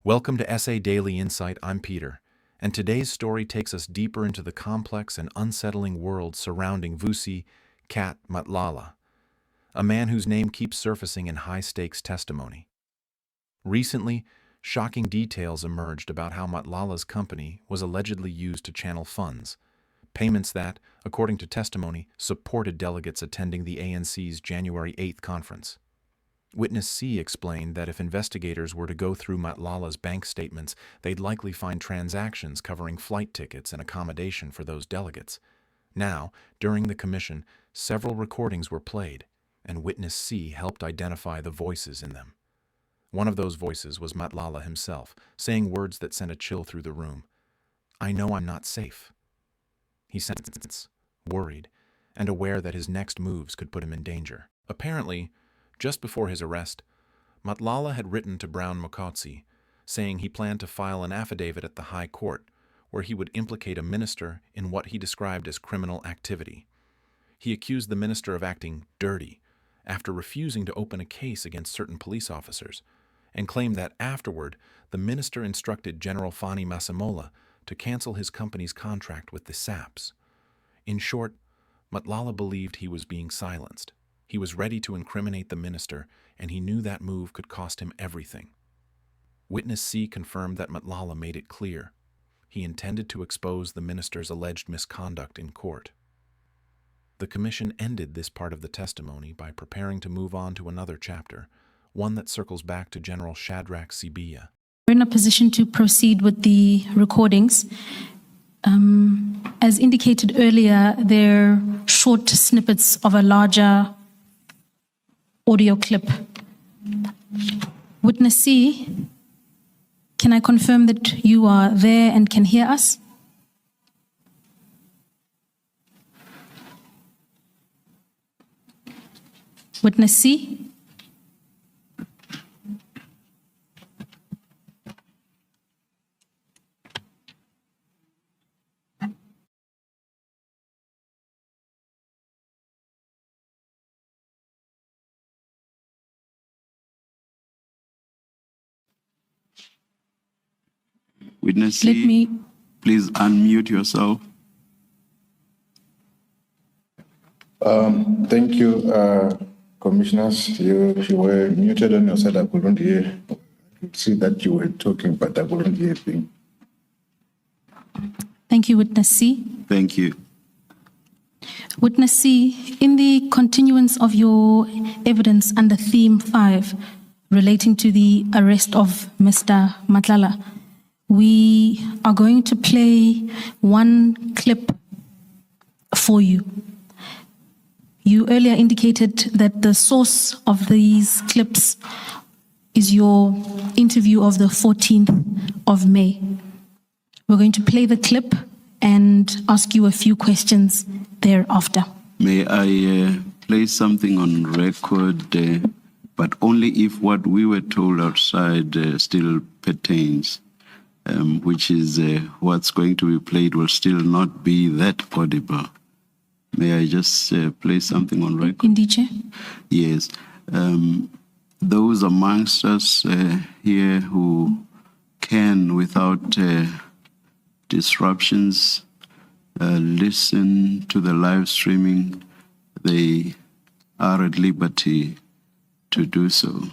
Welcome to SA Daily Insight. I'm Peter, and today's story takes us deeper into the complex and unsettling world surrounding Vusi Matlala, a man whose name keeps surfacing in high-stakes testimony. Recently, shocking details emerged about how Matlala's company was allegedly used to channel funds, payments that, according to testimony, supported delegates attending the ANC's January 8th conference. Witness C explained that if investigators were to go through Matlala's bank statements, they'd likely find transactions covering flight tickets and accommodation for those delegates. Now, during the commission, several recordings were played, and Witness C helped identify the voices in them. One of those voices was Matlala himself, saying words that sent a chill through the room. "I know I'm not safe." He sensed, worried, and aware that his next moves could put him in danger. Apparently, just before his arrest, Matlala had written to Brown Mogotsi, saying he planned to file an affidavit at the High Court, where he would implicate a minister in what he described as criminal activity. He accused the minister of acting dirty after refusing to open a case against certain police officers, and claimed that afterward, the minister instructed General Fani Masemola to cancel his company's contract with the SAPs. In short, Matlala believed he was being silenced. He was ready to incriminate the minister, and he knew that move could cost him everything. Witness C confirmed that Matlala made it clear he intended to expose the minister's alleged misconduct in court. The commission ended this part of the testimony by preparing to move on to another chapter, one that circles back to General Shadrack Cibia. We're in a position to proceed with the recordings. As indicated earlier, they're short snippets of a larger audio clip. Witness C, can I confirm that you are there and can hear us? Witness C? Witness C, please unmute yourself. Thank you, commissioners. You were muted on your side. I couldn't hear. I could see that you were talking, but I couldn't hear anything. Thank you, Witness C. Thank you. Witness C, in the continuance of your evidence under theme 5 relating to the arrest of Mr. Matlala, we are going to play one clip for you. You earlier indicated that the source of these clips is your interview of the 14th of May. We're going to play the clip and ask you a few questions thereafter. May I place something on record, but only if what we were told outside still pertains, which is what's going to be played will still not be that audible. May I just place something on record? Indeed, Chair. Yes. Those amongst us here who can, without disruptions, listen to the live streaming, they are at liberty to do so.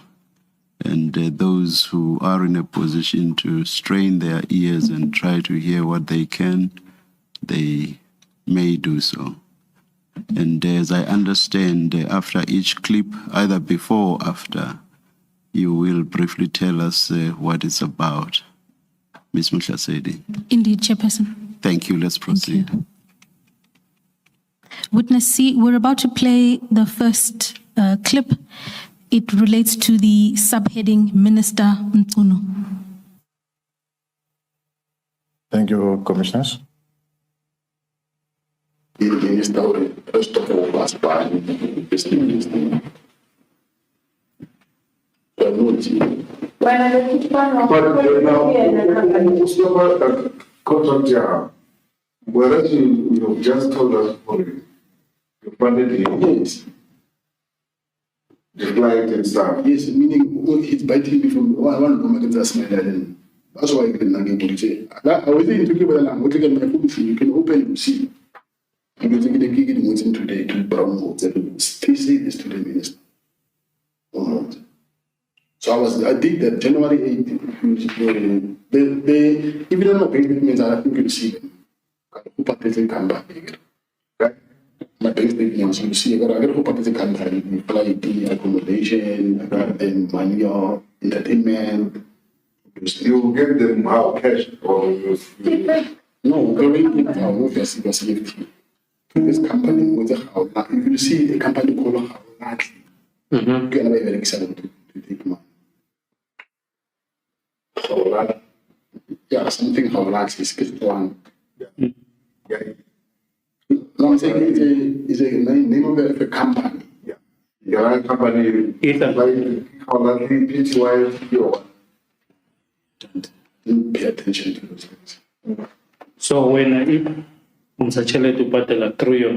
And those who are in a position to strain their ears and try to hear what they can, they may do so. And as I understand, after each clip, either before or after, you will briefly tell us what it's about. Ms. Mutlasedi. Indeed, Chairperson. Thank you. Let's proceed. Thank you. Witness C, we're about to play the first clip. It relates to the subheading Minister Mchunu. Thank you, commissioners. The minister, first of all, was by the minister. Whereas you just told us for you funded the flight and stuff. Yes, meaning he's biting me from one of my that's my dad. That's why I can say. I was thinking about my phone. You can open and see. I'm going to get a gig in what's in today to promote. They say this to the minister. So I did that January 8th. They even on my bank statements, I think you see them. I hope I didn't come back. Right? My bank statements, you see, I hope I didn't come back. Flight, accommodation, I got them money or entertainment. You give them how cash or No, going how obviously was safety. This company was a how if you see a company called how likely. You can be very excited to take money. Yeah, something how large is one. yeah. No, I'm saying it's a name of a company. Yeah. Your company It's a- like how likely PTY your Didn't pay attention to those things. So when if unsachele to patela through your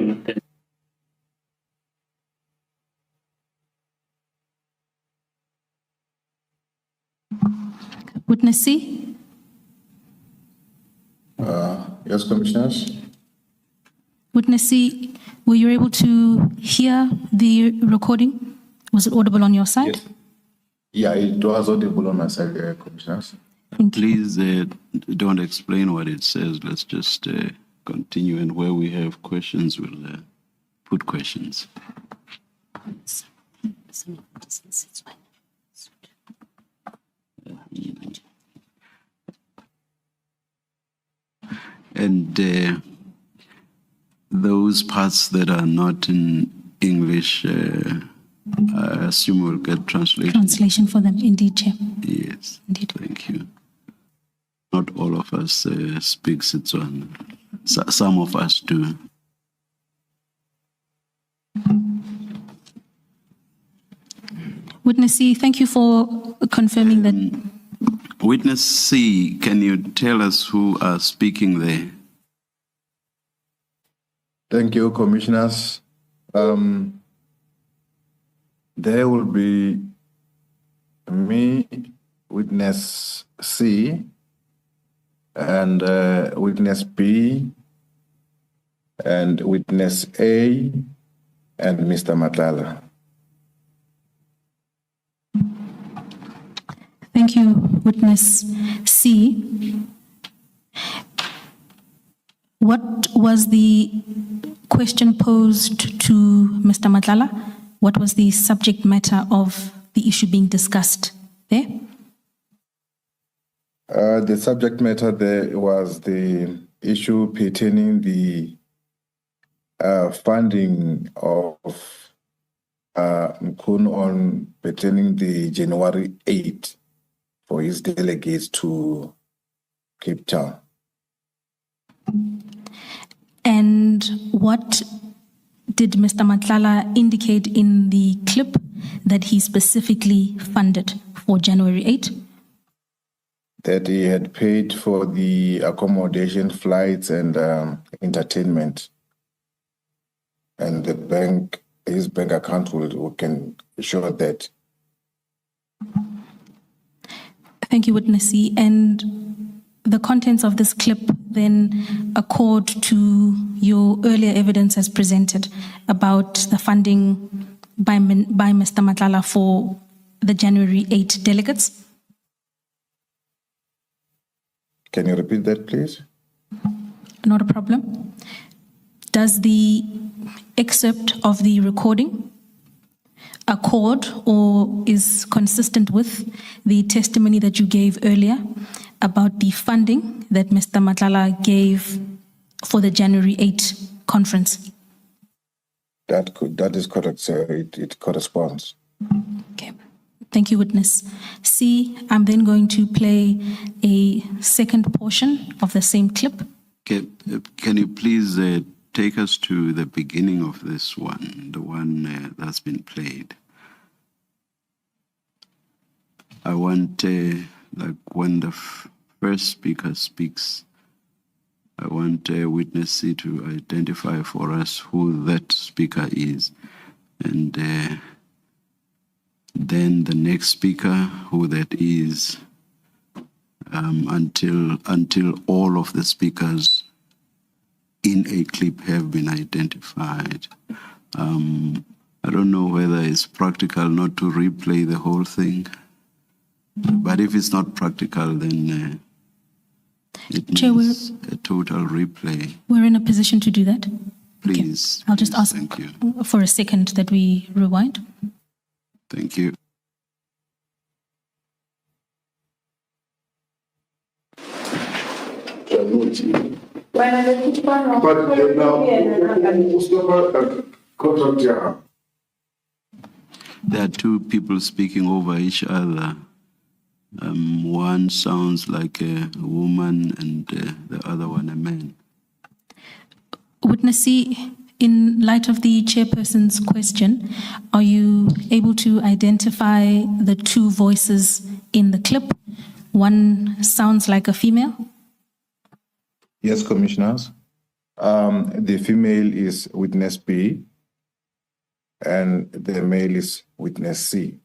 Witness C, yes, commissioners. Witness C, were you able to hear the recording? Was it audible on your side? Yes. Yeah, it was audible on my side, commissioners. Thank you. Please don't explain what it says. Let's just continue, and where we have questions, we'll put questions. And those parts that are not in English, I assume we'll get translation. Translation for them, indeed, Chair. Yes, Indeed. thank you. Not all of us speak Setswana. Some of us do. Witness C, thank you for confirming that. Witness C, can you tell us who are speaking there? Thank you, commissioners. There will be me, witness C, and witness B, and witness A, and Mr. Matlala. Thank you, Witness C. What was the question posed to Mr. Matlala? What was the subject matter of the issue being discussed there? The subject matter there was the issue pertaining the funding of Mchunu on pertaining the January 8 for his delegates to Cape Town. And what did Mr. Matlala indicate in the clip that he specifically funded for January 8? That he had paid for the accommodation, flights, and entertainment. And the bank, his bank account can show that. Thank you, Witness C. And the contents of this clip then accord to your earlier evidence as presented about the funding by Mr. Matlala for the January 8 delegates? Can you repeat that, please? Not a problem. Does the excerpt of the recording accord or is consistent with the testimony that you gave earlier about the funding that Mr. Matlala gave for the January 8 conference? That is correct, sir. It corresponds. Okay. Thank you, Witness C. I'm then going to play a second portion of the same clip. Can you please take us to the beginning of this one, the one that's been played? I want, like when the first speaker speaks, I want Witness C to identify for us who that speaker is. And then the next speaker, who that is. until all of the speakers in a clip have been identified. I don't know whether it's practical not to replay the whole thing, but if it's not practical, then it Chair, means a total replay. We're in a position to do that. Please. I'll just please, ask Thank you. for a second that we rewind. Thank you. But now, contract, yeah. There are two people speaking over each other. One sounds like a woman and the other one a man. Witness C, in light of the chairperson's question, are you able to identify the two voices in the clip? One sounds like a female. Yes, commissioners. The female is witness B, and the male is witness C.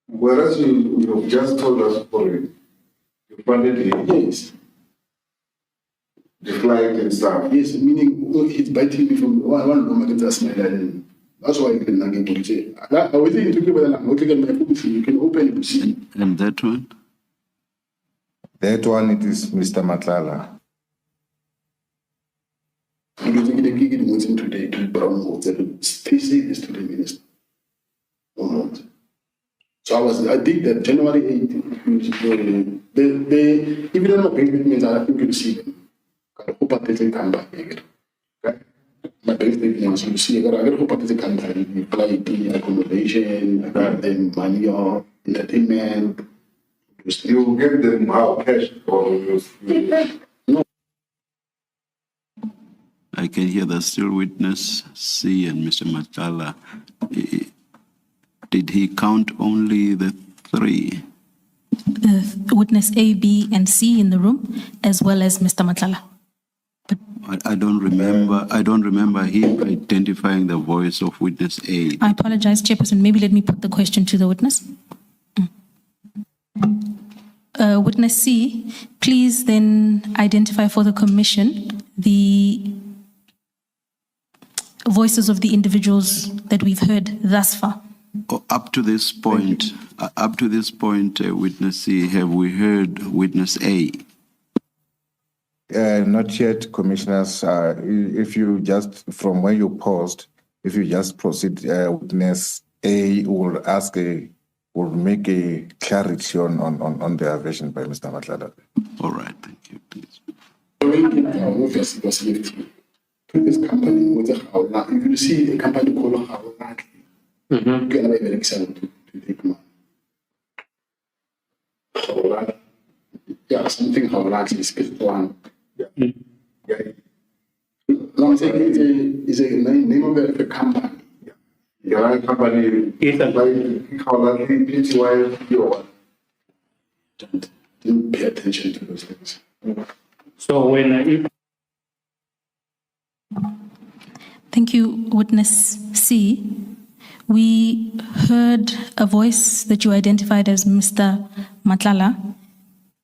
Whereas you just told us for it, you funded the yes, the flight and stuff. Yes, meaning it's biting me from one moment that's my dad. That's why you can not get to say. I was thinking to give it a you can open it to see. And that one? That one, it is Mr. Matlala. I'm using the gig in Muslim today to brown holes and stay this to the minister. Or not. So I think that January 8th, they even though my payment means I think you'll see them. I hope that they come back again. Okay? My bank statement, you see, I hope that they come back. The flight, the accommodation, I got them money or entertainment. You give them how cash or No. I can hear the still witness C and Mr. Matlala. Did he count only the three? The witness A, B, and C in the room, as well as Mr. Matlala. I don't remember him identifying the voice of witness A. I apologize, Chairperson. Maybe let me put the question to the witness. Witness C, please then identify for the commission the voices of the individuals that we've heard thus far. Up to this point, witness C, have we heard witness A? Not yet, commissioners. If you just, from where you paused, if you just proceed, witness A will will make a clarity on the version by Mr. Matlala. All right, thank you, please. Previous company was a how you see a company called how you can have an example to take money. Yeah, something how large is one. Yeah. No, I'm saying it's a name of a company. your company how likely PTY you Didn't pay attention to those things. So when Thank you, witness C. We heard a voice that you identified as Mr. Matlala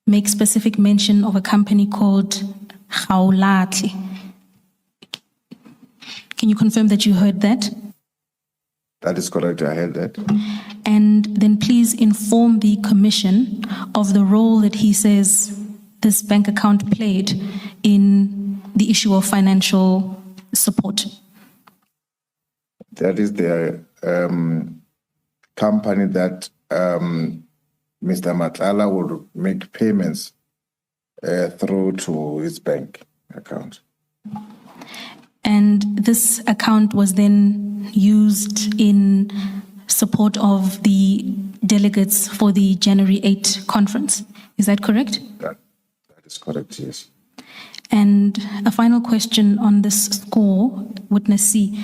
make specific mention of a company called Gaolatli. Can you confirm that you heard that? That is correct, I heard that. And then please inform the commission of the role that he says this bank account played in the issue of financial support. That is the company that Mr. Matlala will make payments through to his bank account. And this account was then used in support of the delegates for the January 8 conference. Is that correct? That is correct, yes. And a final question on this score, witness C.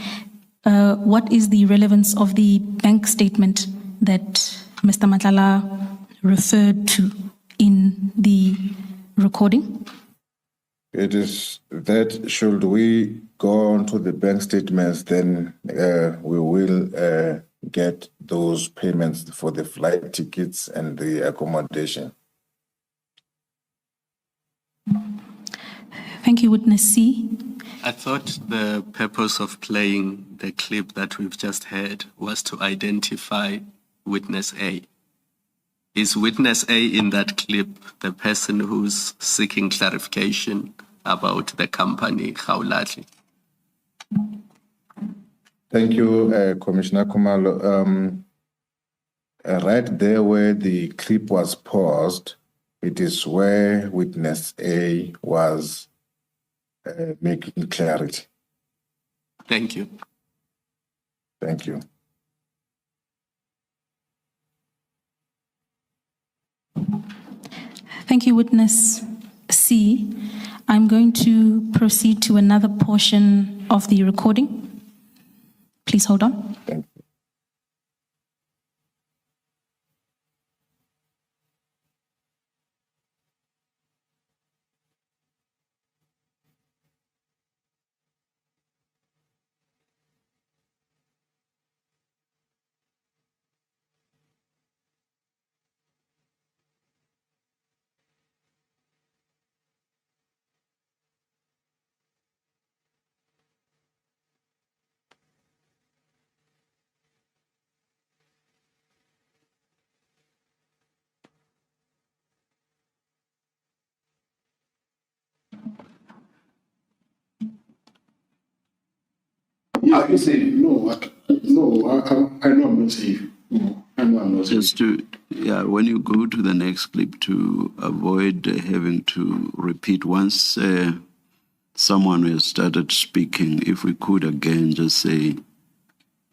What is the relevance of the bank statement that Mr. Matlala referred to in the recording? It is that should we go on to the bank statements, then we will get those payments for the flight tickets and the accommodation. Thank you, Witness C. I thought the purpose of playing the clip that we've just heard was to identify Witness A. Is Witness A in that clip the person who's seeking clarification about the company Khawulati? Thank you, Commissioner Kumalo. Right there where the clip was paused, it is where Witness A was making clarity. Thank you. Thank you. Thank you, Witness C. I'm going to proceed to another portion of the recording. Please hold on. Thank you. Yeah, you say no. I know I'm not safe. I know I'm not safe. Just to, yeah, when you go to the next clip, to avoid having to repeat, once someone has started speaking, if we could again just say,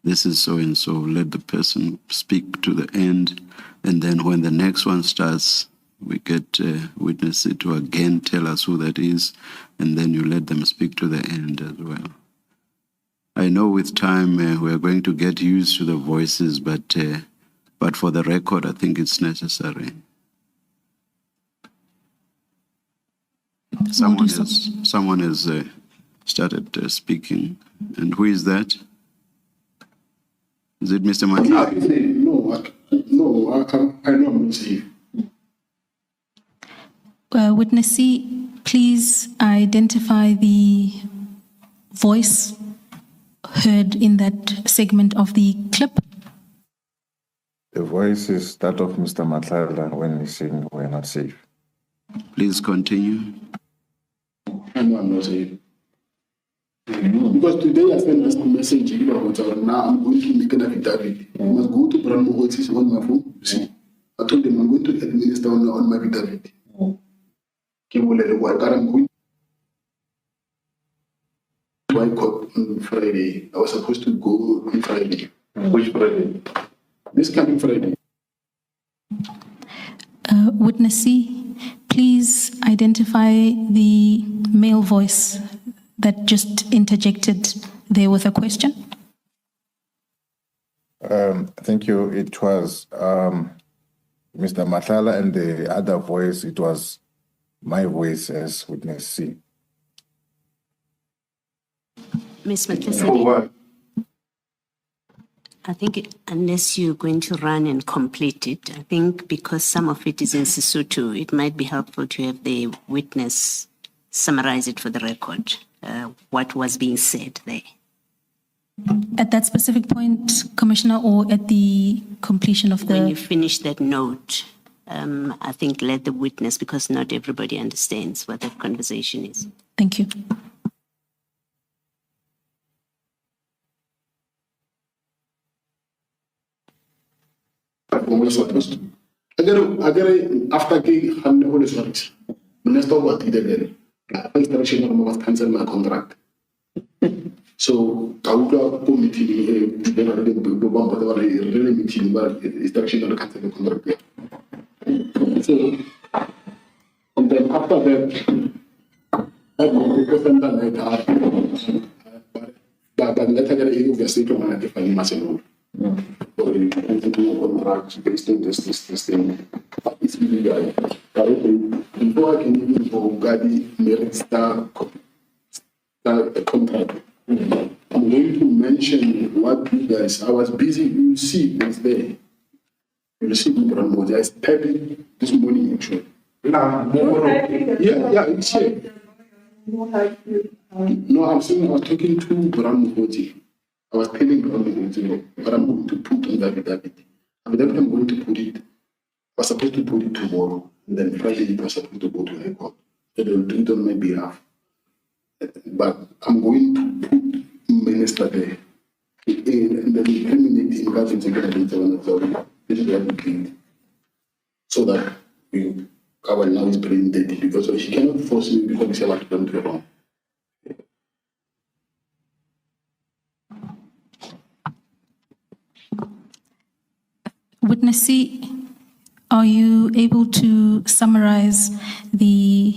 this is so and so, let the person speak to the end, and then when the next one starts, we get Witness to again tell us who that is, and then you let them speak to the end as well. I know with time we're going to get used to the voices, but for the record, I think it's necessary. Someone has started speaking, and who is that? Is it Mr. Matlala? Yeah, you say no. I know I'm not safe. Witness C, please identify the voice heard in that segment of the clip. The voice is that of Mr. Matlala when he's saying we're not safe. Please continue. I know I'm not safe. Because today I sent a message about now I'm going to make an affidavit. I must go to Mogotsi on my phone. See, I told them I'm going to administer on my affidavit. I'm going to I caught on Friday. I was supposed to go on Friday. Which Friday? This coming Friday. Witness C, please identify the male voice that just interjected there with a question. Thank you. It was Mr. Matlala, and the other voice, it was my voice as Witness C. Ms. Matlala, I think unless you're going to run and complete it, I think because some of it is in Sesotho, it might be helpful to have the witness summarize it for the record, what was being said there. At that specific point, Commissioner, or at the completion of the... When you finish that note, I think let the witness, because not everybody understands what that conversation is. Thank you. I get after gig, I'm the Holy Spirit. Minister what he did. First direction I must cancel my contract. So I would go meeting together the bomb, whatever really meeting, but it's direction to cancel the contract. So and then after that, I go send that letter. But letter you get to my different message. Contract based on this thing. It's illegal. Before I can even go Gadi start a contract, I'm going to mention what you guys, I was busy, you see, it's there. You see, Mogotsi, I was typing this morning, actually. Yeah, it's here. No, I'm saying I was talking to Mogotsi. I was telling Mogotsi, but I'm going to put on the affidavit. I'm going to put it. I was supposed to put it tomorrow, and then Friday it was supposed to go to the court. So they will do it on my behalf. But I'm going to put Minister there. And then eliminate the impact again. This is what we did. So that our now is brain dead because she cannot force me because we say what to do wrong. Witness C, are you able to summarize the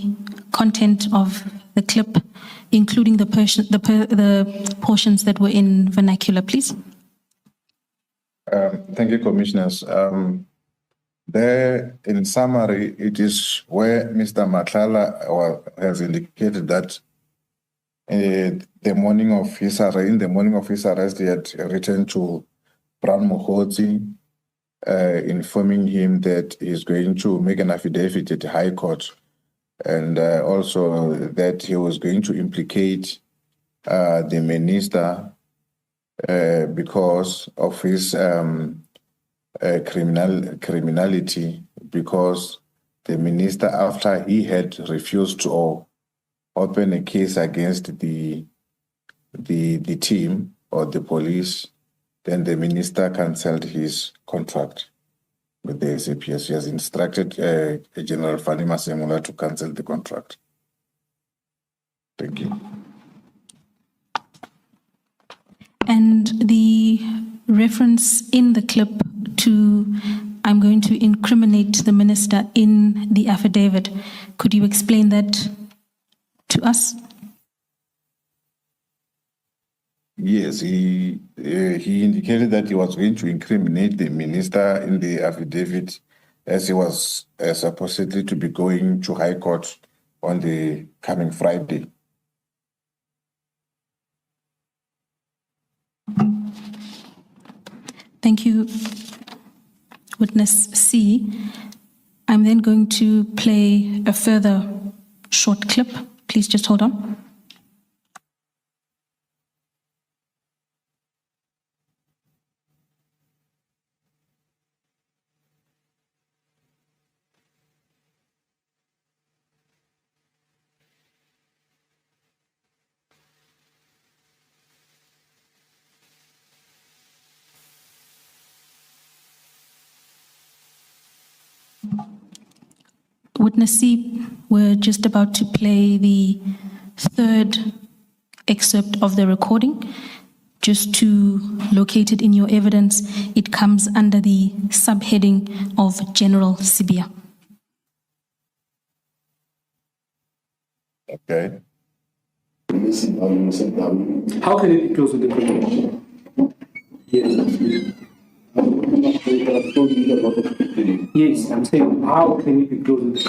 content of the clip, including the portions that were in vernacular, please? Thank you, Commissioners. There, in summary, it is where Mr. Matlala has indicated that in the morning of his arrest, he had written to Mogotsi, informing him that he's going to make an affidavit at the High Court, and also that he was going to implicate the minister because of his criminality, because the minister, after he had refused to open a case against the team or the police, then the minister cancelled his contract with the SAPS. He has instructed General Fani Masemola to cancel the contract. Thank you. And the reference in the clip to "I'm going to incriminate the minister" in the affidavit, could you explain that to us? Yes, he indicated that he was going to incriminate the minister in the affidavit, as he was supposedly to be going to High Court on the coming Friday. Thank you, Witness C. I'm then going to play a further short clip. Please just hold on. Witness C, we're just about to play the third excerpt of the recording. Just to locate it in your evidence, it comes under the subheading of General Cibia. Okay. How can it be close to the convention? Yes. Yes, I'm saying, how can it be close?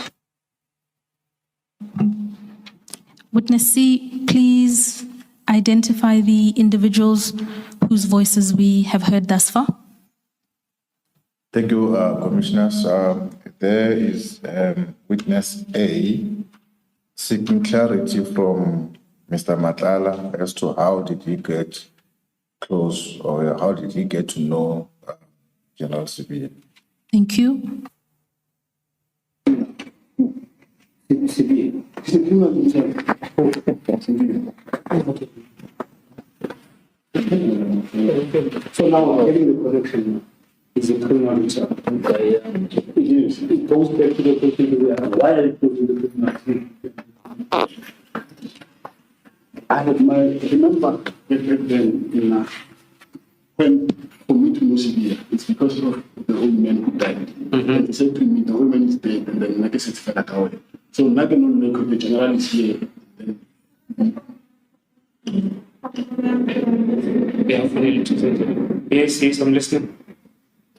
Witness C, please identify the individuals whose voices we have heard thus far. Thank you, Commissioners. There is Witness A seeking clarity from Mr. Matlala as to how did he get close, or how did he get to know General Cibia. Thank you. So now I'm getting the correction. Is a criminal himself. Yes, it goes back to the question why are you close to the criminal? I remember then when for me to know Cibia, it's because of the old man who died. And they said to me, the old man is dead, and then like I said, away. So now the general is here. Yes, I'm listening.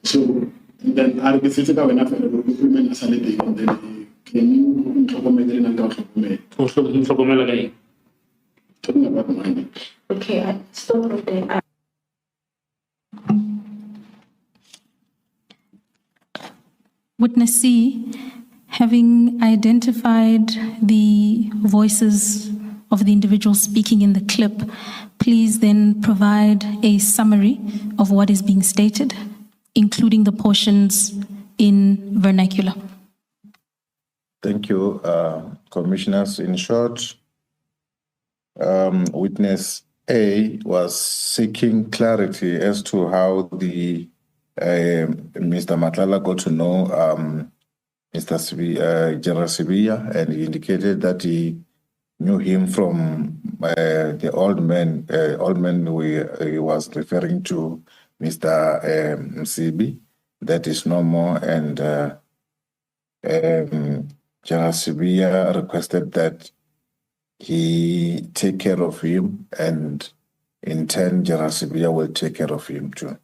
So then I said that when I found the women as a lady, and then can you talk about Talking about money. Okay, I stop right there. Witness C, having identified the voices of the individuals speaking in the clip, please then provide a summary of what is being stated, including the portions in vernacular. Thank you, Commissioners. In short, Witness A was seeking clarity as to how the Mr. Matlala got to know Mr. Sibiya, General Sibiya, and he indicated that he knew him from the old man he was referring to, Mr. Msibi, that is no more, and General Sibiya requested that he take care of him, and in turn, General Sibiya will take care of him too.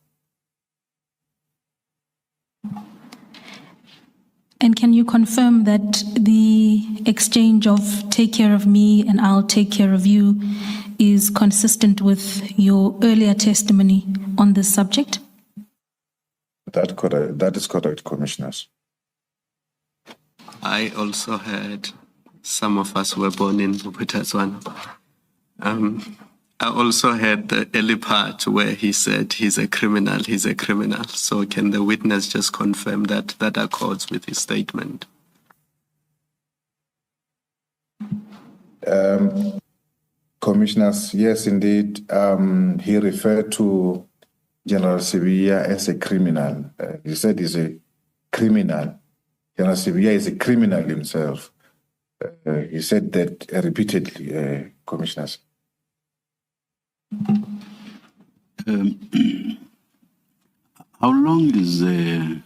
And can you confirm that the exchange of take care of me and I'll take care of you is consistent with your earlier testimony on this subject? That is correct, Commissioners. I also heard, some of us were born in Bophuthatswana. I also heard the early part where he said he's a criminal. So can the witness just confirm that that accords with his statement? Commissioners, yes, indeed. He referred to General Sibiya as a criminal. He said he's a criminal. General Sibiya is a criminal himself. He said that repeatedly, Commissioners. How long is the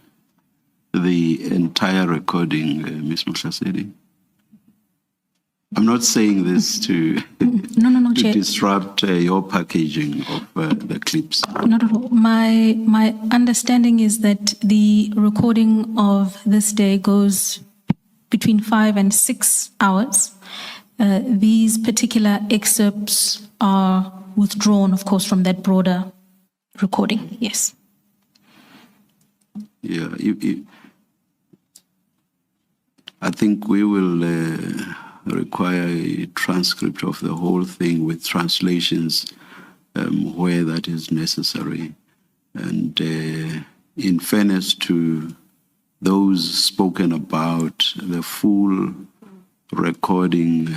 entire recording, Ms. Mhlasedi? I'm not saying this to, No, to Chair. disrupt your packaging of the clips. Not at all. My understanding is that the recording of this day goes between 5 and 6 hours. These particular excerpts are withdrawn, of course, from that broader recording. Yes. Yeah, I think we will require a transcript of the whole thing with translations where that is necessary. And in fairness to those spoken about, the full recording,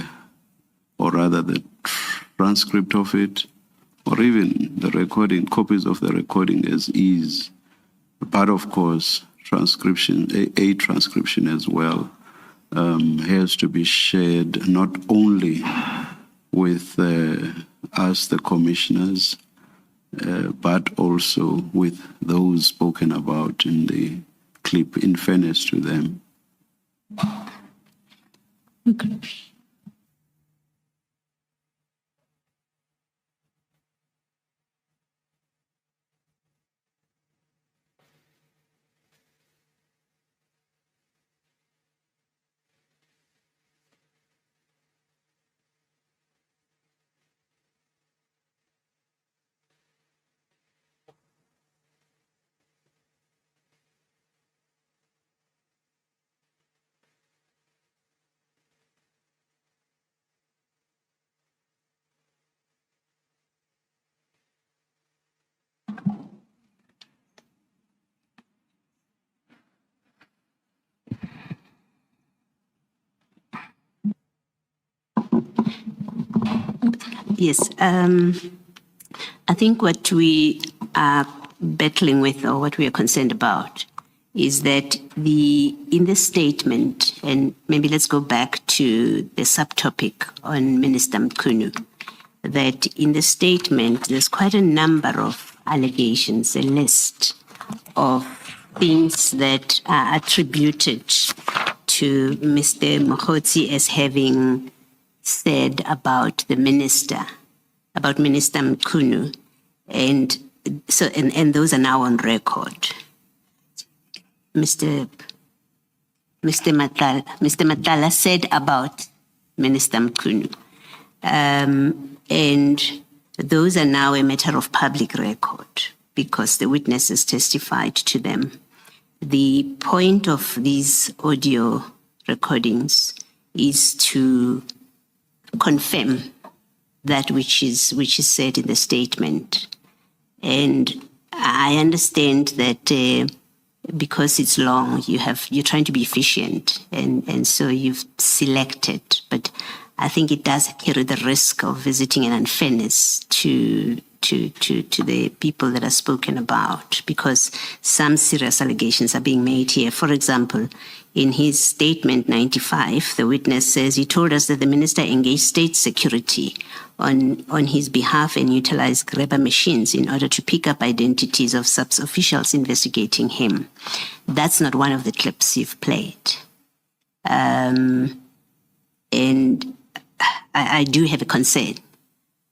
or rather the transcript of it, or even the recording, copies of the recording as is, but of course, transcription, a transcription as well, has to be shared not only with us, the commissioners, but also with those spoken about in the clip, in fairness to them. Okay. Yes, I think what we are battling with, or what we are concerned about, is that in the statement, and maybe let's go back to the subtopic on Minister Mchunu, that in the statement there's quite a number of allegations, a list of things that are attributed to Mr. Mogotsi as having said about the minister, about Minister Mchunu, and those are now on record. Mr. Matlala said about Minister Mchunu, and those are now a matter of public record because the witnesses testified to them. The point of these audio recordings is to confirm that which is said in the statement. And I understand that because it's long, you're trying to be efficient, and so you've selected. But I think it does carry the risk of visiting an unfairness to the people that are spoken about, because some serious allegations are being made here. For example, in his statement 95, the witness says he told us that the minister engaged state security on his behalf and utilized grabber machines in order to pick up identities of sub-officials investigating him. That's not one of the clips you've played. And I do have a concern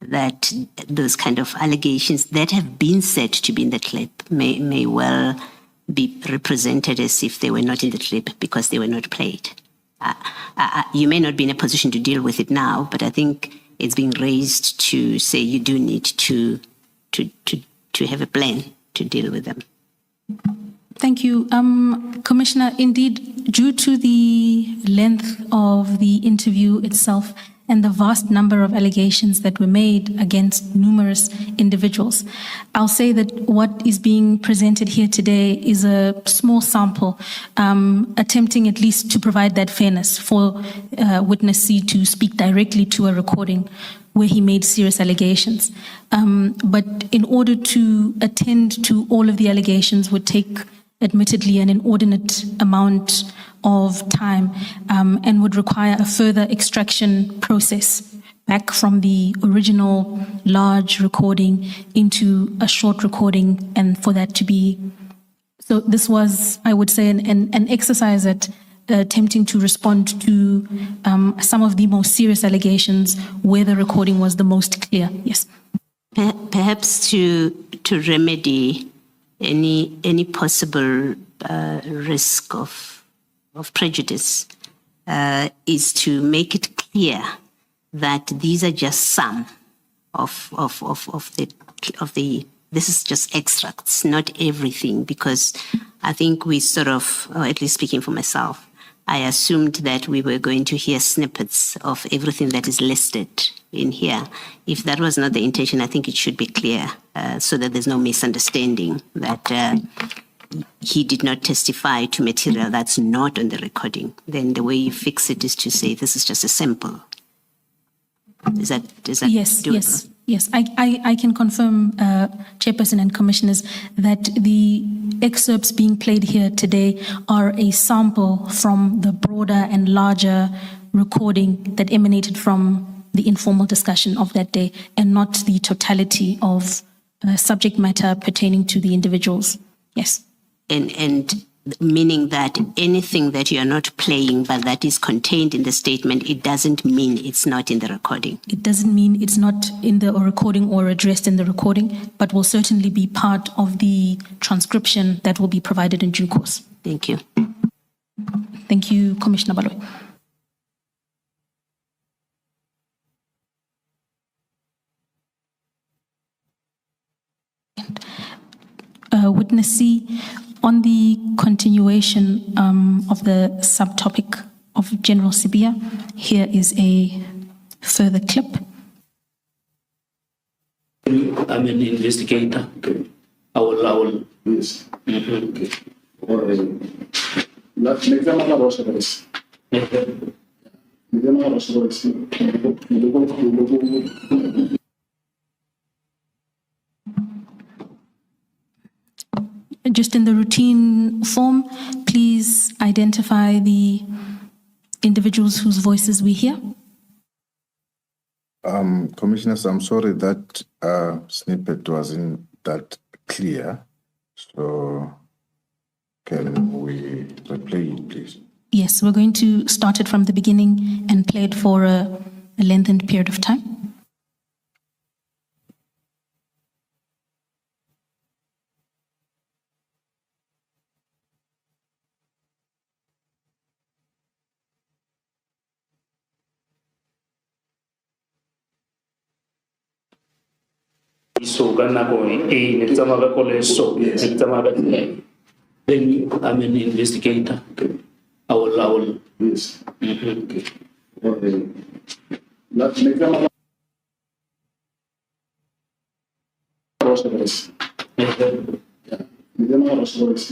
that those kind of allegations that have been said to be in the clip may well be represented as if they were not in the clip because they were not played. You may not be in a position to deal with it now, but I think it's being raised to say you do need to have a plan to deal with them. Thank you. Commissioner, indeed, due to the length of the interview itself and the vast number of allegations that were made against numerous individuals, I'll say that what is being presented here today is a small sample, attempting at least to provide that fairness for witness C to speak directly to a recording where he made serious allegations. But in order to attend to all of the allegations would take admittedly an inordinate amount of time and would require a further extraction process back from the original large recording into a short recording, and for that to be, so this was, I would say, an exercise at attempting to respond to some of the most serious allegations where the recording was the most clear. Yes. Perhaps to remedy any possible risk of prejudice is to make it clear that these are just some of the this is just extracts, not everything, because I think we sort of, or at least speaking for myself, I assumed that we were going to hear snippets of everything that is listed in here. If that was not the intention, I think it should be clear so that there's no misunderstanding that he did not testify to material that's not on the recording. Then the way you fix it is to say this is just a sample. Is that yes, doable? Yes. I can confirm, Chairperson and Commissioners, that the excerpts being played here today are a sample from the broader and larger recording that emanated from the informal discussion of that day, and not the totality of subject matter pertaining to the individuals. Yes. And meaning that anything that you are not playing but that is contained in the statement, it doesn't mean it's not in the recording. It doesn't mean it's not in the recording or addressed in the recording, but will certainly be part of the transcription that will be provided in due course. Thank you. Thank you, Commissioner Baloy. Witness C, on the continuation of the subtopic of General Sibiya, here is a further clip. I'm an investigator. Okay. I will. Yes. Mm-hmm. Just in the routine form, please identify the individuals whose voices we hear. Commissioners, I'm sorry that snippet wasn't that clear. So can we replay it, please? Yes, we're going to start it from the beginning and play it for a lengthened period of time. So, Ghana, ne tsamaya ka koleso, ne tsamaya ka Then I'm an investigator. I will. Yes. Mhm. Okay. Let's make them Rosaries. Yeah. Make them Rosaries.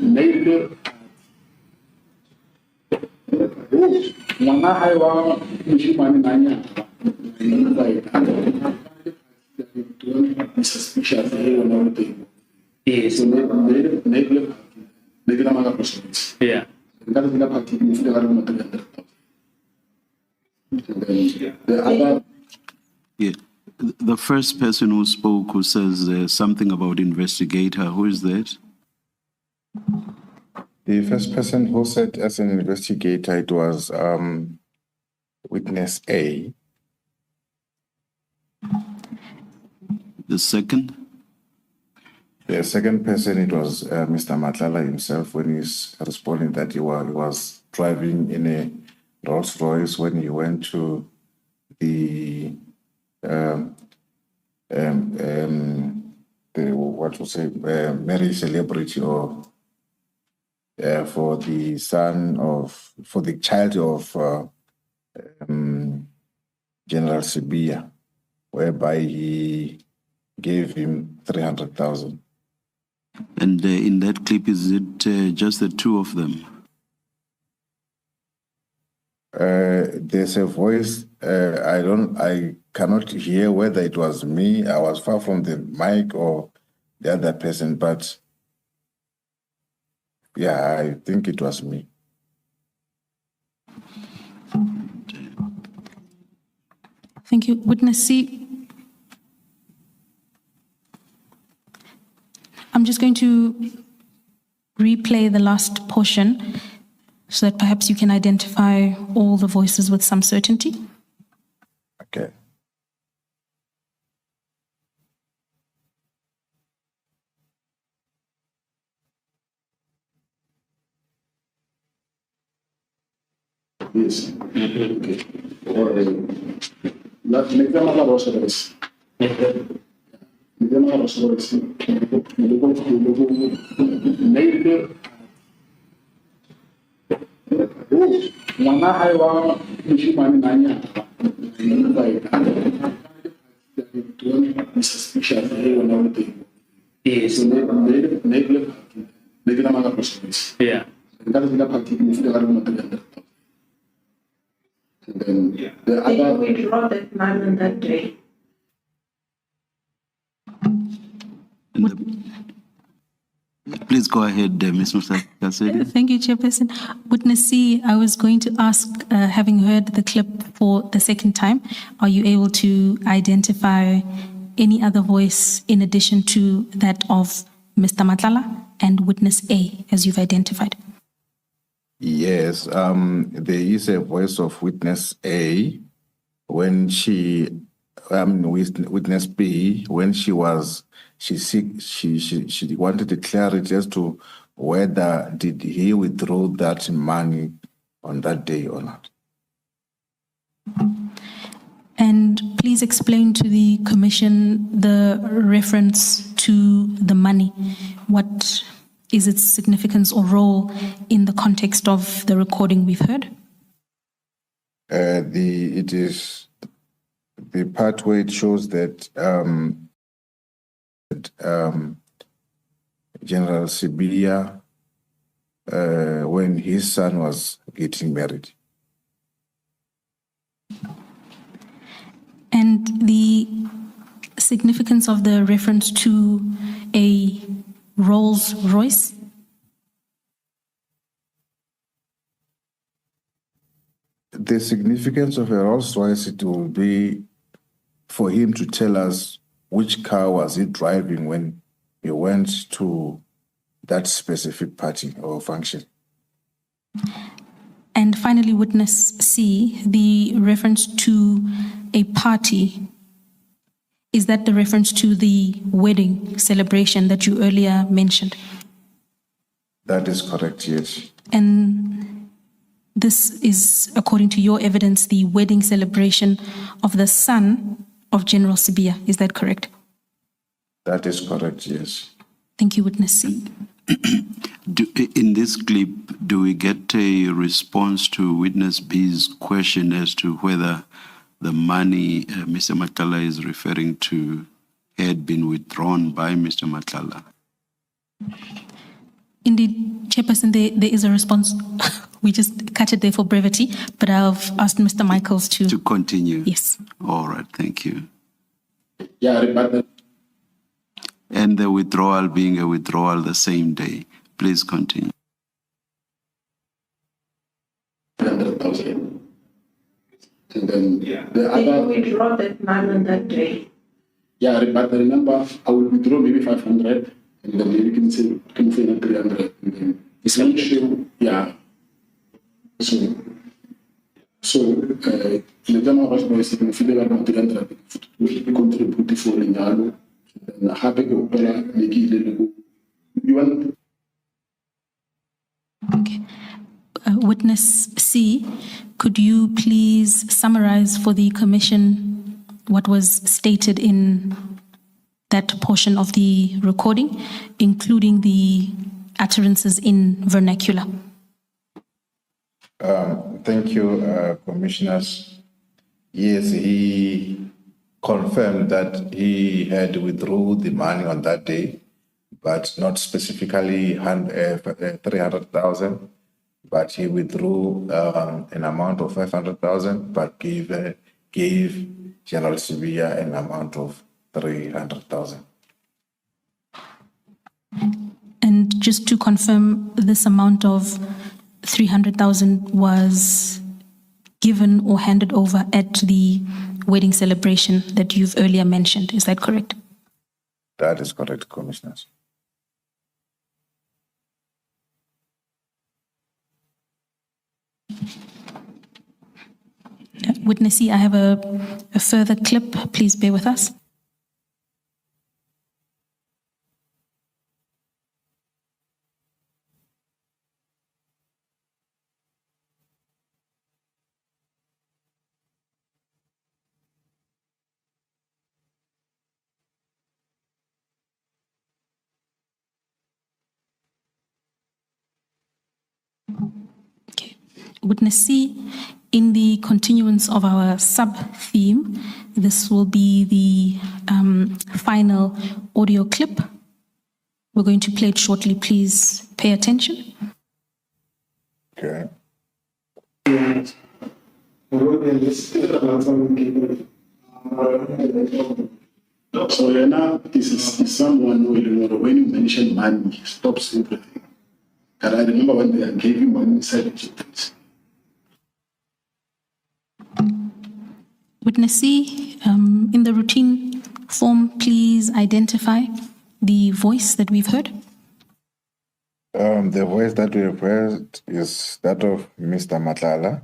Neighbor. Ngwana hae wa moshimane nanya. Suspicious here and everything. Yes. So neighbor. Maybe I'm not Rosaries. Yeah. That is not party. If they are not together. The other. Yeah. The first person who spoke, who says something about investigator, who is that? The first person who said as an investigator, it was witness A. The second? The second person, it was Mr. Matlala himself when he's responding that he was driving in a Rolls Royce when he went to the marriage celebrity or for the child of General Sibiya, whereby he gave him 300,000. And in that clip, is it just the two of them? There's a voice. I cannot hear whether it was me. I was far from the mic or the other person, but yeah, I think it was me. Thank you. Witness C. I'm just going to replay the last portion so that perhaps you can identify all the voices with some certainty. Okay. Yes. Okay. Let's make them a Rosaries. Make them a Rosaries. Neighbor. Ngwana hae wa moshimane nanya. Suspicious here and everything. Yes. So neighbor. Maybe I'm not Rosaries. Yeah. That is not party. If they are not together. And then the other. Did you withdraw that man on that day? Please go ahead, Ms. Musa. Thank you, Chairperson. Witness C, I was going to ask, having heard the clip for the second time, are you able to identify any other voice in addition to that of Mr. Matlala and Witness A, as you've identified? Yes, there is a voice of witness A when witness B, when she wanted the clarity as to whether did he withdraw that money on that day or not. And please explain to the Commission the reference to the money. What is its significance or role in the context of the recording we've heard? It is the part where it shows that General Cibia, when his son was getting married. And the significance of the reference to a Rolls Royce? The significance of a Rolls Royce, it will be for him to tell us which car was he driving when he went to that specific party or function. And finally, Witness C, the reference to a party, is that the reference to the wedding celebration that you earlier mentioned? That is correct, yes. And this is, according to your evidence, the wedding celebration of the son of General Sibiya. Is that correct? That is correct, yes. Thank you, Witness C. In this clip, do we get a response to Witness B's question as to whether the money Mr. Matlala is referring to had been withdrawn by Mr. Matlala? Indeed, Chairperson, there is a response. We just cut it there for brevity, but I've asked Mr. Michaels To continue? Yes. All right, thank you. Yeah, but And the withdrawal being a withdrawal the same day. Please continue. 100,000. And then the Did you other, withdraw that money on that day? yeah, but remember, I will withdraw maybe 500, and then maybe can say, can find 300, and then it's not sure, yeah. So, le jama ba se se mo file ba 300, we contribute for lenyalo, and hape ke opela le ke ile le go you want. Okay. Witness C, could you please summarize for the Commission what was stated in that portion of the recording, including the utterances in vernacular? Thank you, Commissioners. Yes, he confirmed that he had withdrew the money on that day, but not specifically 300,000, but he withdrew an amount of 500,000, but gave General Sibiya an amount of 300,000. And just to confirm, this amount of 300,000 was given or handed over at the wedding celebration that you've earlier mentioned. Is that correct? That is correct, Commissioners. Witness C, I have a further clip. Please bear with us. Okay. Witness C, in the continuance of our sub-theme, this will be the final audio clip. We're going to play it shortly. Please pay attention. Okay. So now this is someone who will know when you mention money, he stops everything. And I remember when they gave him money inside things. Witness C, in the routine form, please identify the voice that we've heard. The voice that we have heard is that of Mr. Matlala.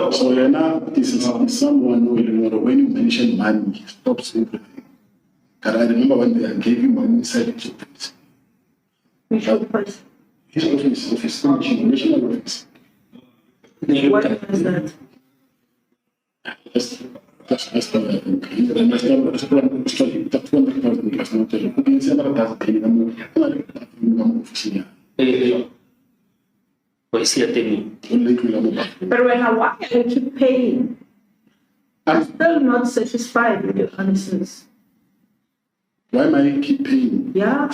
So now this is someone who will know when you mention money, he stops everything. And I remember when they gave him money inside things. Which office? His office, national office. What was that? That's I think. That's 200,000 plus not telling. Okay, it's another But when why I keep paying, I'm still not satisfied with your answers. Why am I keep paying? Yeah.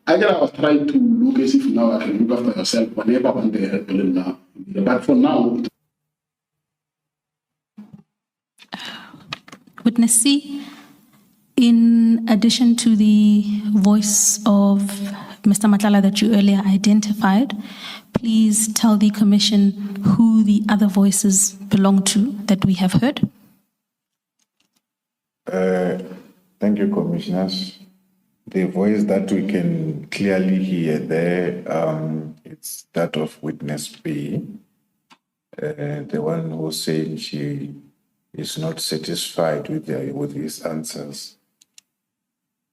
I was trying to look as if now I can look after yourself whenever one day help now. But for now. Witness C, in addition to the voice of Mr. Matlala that you earlier identified, please tell the Commission who the other voices belong to that we have heard. Thank you, Commissioners. The voice that we can clearly hear there, it's that of Witness B, the one who's saying she is not satisfied with his answers.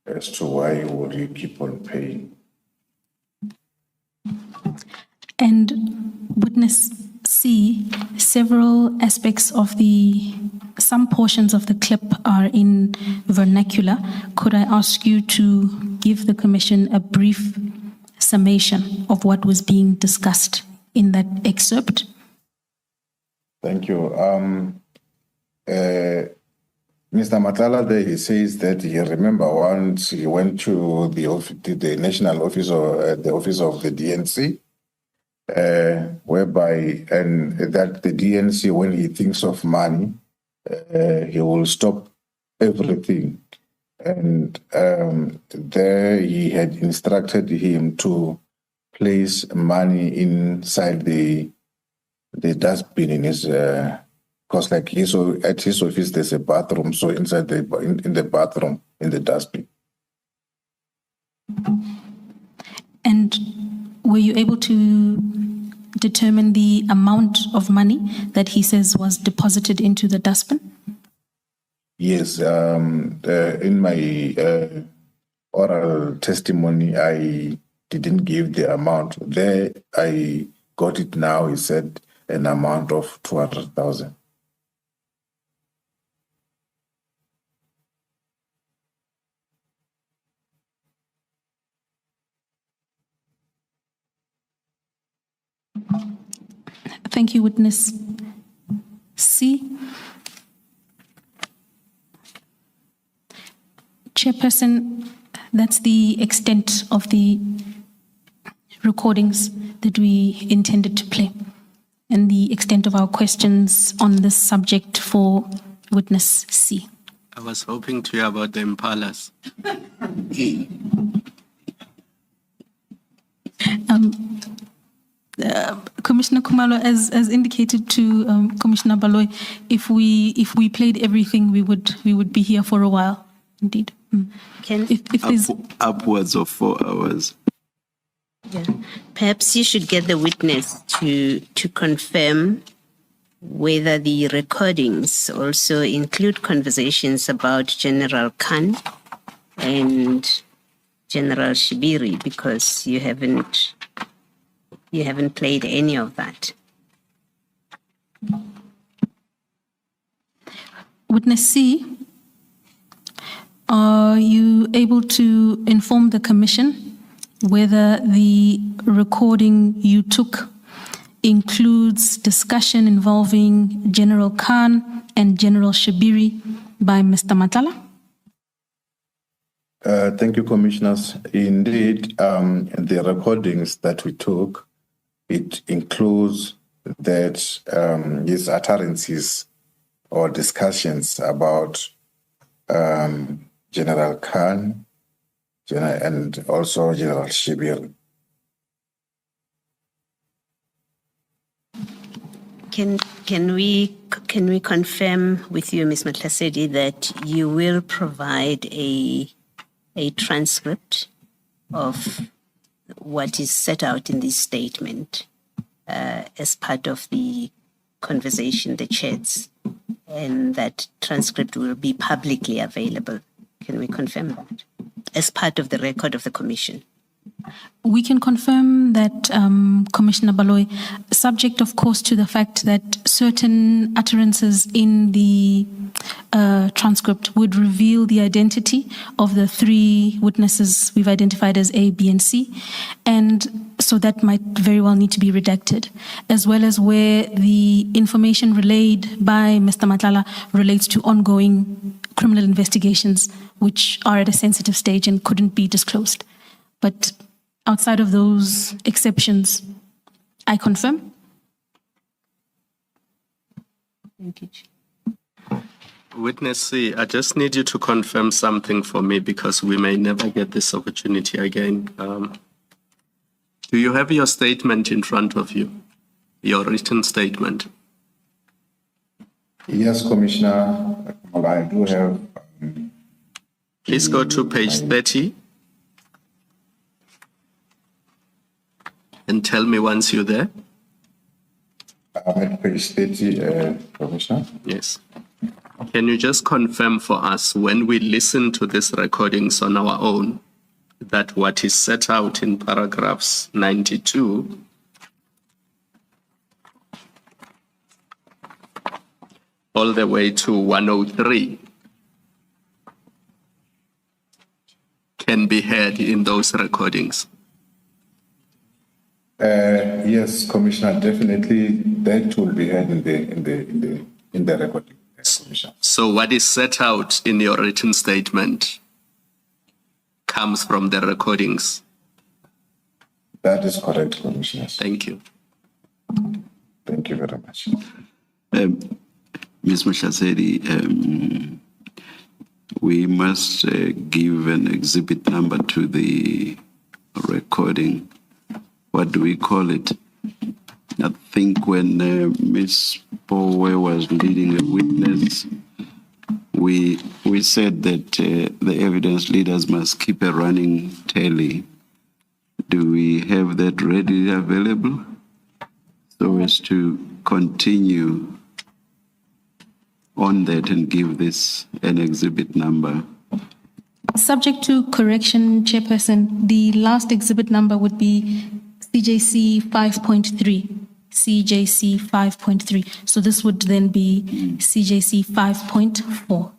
as to why would you keep on paying. And witness C, several aspects of some portions of the clip are in vernacular. Could I ask you to give the commission a brief summation of what was being discussed in that excerpt? Thank you. Mr. Matlala there, he says that he remember once he went to the national office or the office of the DNC, whereby, and that the DNC, when he thinks of money, he will stop everything. And there he had instructed him to place money inside the dustbin in his, because like at his office there's a bathroom, so inside in the bathroom, in the dustbin. And were you able to determine the amount of money that he says was deposited into the dustbin? Yes, in my oral testimony, I didn't give the amount. There, I got it now. He said an amount of 200,000. Thank you, witness C. Chairperson, that's the extent of the recordings that we intended to play and the extent of our questions on this subject for witness C. I was hoping to hear about the impalas. Commissioner Kumalo, as indicated to Commissioner Baloy, if we played everything, we would be here for a while. Indeed. If there's Upwards of 4 hours. Yeah. Perhaps you should get the witness to confirm whether the recordings also include conversations about General Khan and General Shibiri, because you haven't played any of that. Witness C, are you able to inform the commission whether the recording you took includes discussion involving General Khan and General Shibiri by Mr. Matlala? Thank you, commissioners. Indeed, the recordings that we took, it includes that his utterances or discussions about General Khan and also General Shibiri. Can we confirm with you, Ms. Matlasedi, that you will provide a transcript of what is set out in this statement as part of the conversation, the chats, and that transcript will be publicly available? Can we confirm that as part of the record of the commission? We can confirm that, Commissioner Baloy, subject, of course, to the fact that certain utterances in the transcript would reveal the identity of the 3 witnesses we've identified as A, B, and C, and so that might very well need to be redacted, as well as where the information relayed by Mr. Matlala relates to ongoing criminal investigations, which are at a sensitive stage and couldn't be disclosed. But outside of those exceptions, I confirm. Thank you. Witness C, I just need you to confirm something for me because we may never get this opportunity again. Do you have your statement in front of you, your written statement? Yes, Commissioner, I do have. Please go to page 30 and tell me once you're there. I'm at page 30, Commissioner. Yes. Can you just confirm for us, when we listen to these recordings on our own, that what is set out in paragraphs 92 all the way to 103 can be heard in those recordings? Yes, Commissioner, definitely that will be heard in the record. Commissioner. So what is set out in your written statement comes from the recordings? That is correct, Commissioner. Thank you. Thank you very much. Ms. Mshasedi, we must give an exhibit number to the recording. What do we call it? I think when Ms. Powe was leading a witness, we said that the evidence leaders must keep a running tally. Do we have that readily available so as to continue on that and give this an exhibit number? Subject to correction, Chairperson, the last exhibit number would be CJC 5.3. CJC 5.3. So this would then be CJC 5.4.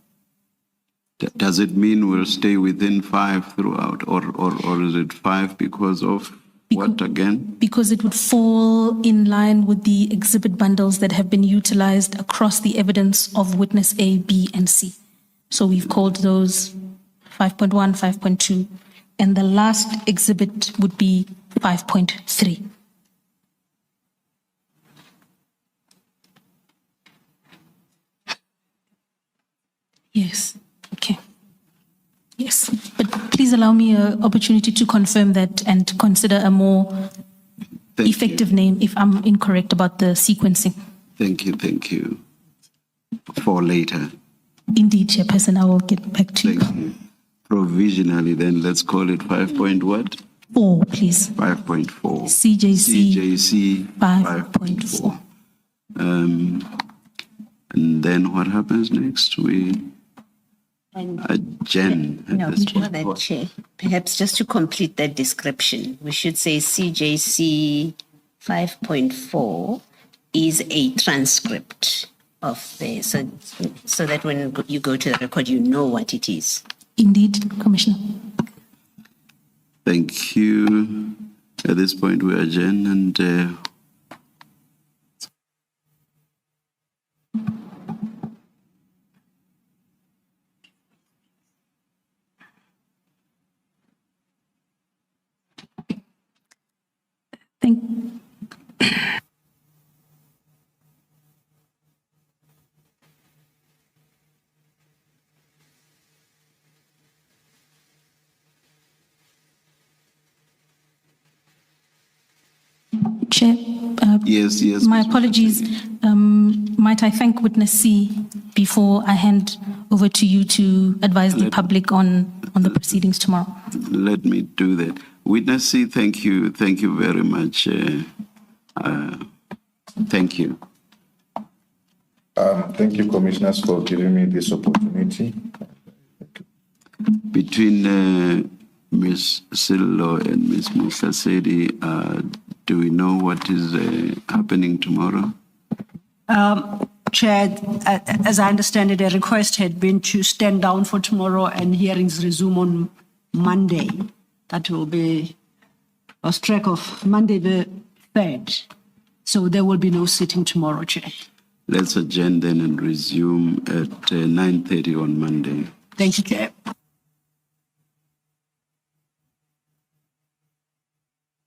Does it mean we'll stay within 5 throughout, or is it 5 because of what again? Because it would fall in line with the exhibit bundles that have been utilized across the evidence of witness A, B, and C. So we've called those 5.1, 5.2, and the last exhibit would be 5.3. Yes, okay. Yes, but please allow me an opportunity to confirm that and consider a more effective name if I'm incorrect about the sequencing. Thank you. For later. Indeed, Chairperson, I will get back to you. Thank you. Provisionally, then let's call it 5 point what? 4, please. 5.4. CJC 5.4. And then what happens next? We adjourn. No, before that, Chair, perhaps just to complete that description, we should say CJC 5.4 is a transcript of the, so that when you go to the record, you know what it is. Indeed, Commissioner. Thank you. At this point, we adjourn and Chair, yes. My apologies. Might I thank witness C before I hand over to you to advise the public on the proceedings tomorrow? Let me do that. Witness C, thank you very much. Thank you. Thank you, Commissioners, for giving me this opportunity. Between Ms. Sillo and Ms. Mshasedi, do we know what is happening tomorrow? Chair, as I understand it, a request had been to stand down for tomorrow and hearings resume on Monday. That will be lost track of Monday the 3rd. So there will be no sitting tomorrow, Chair. Let's adjourn then and resume at 9:30 on Monday. Thank you, Chair.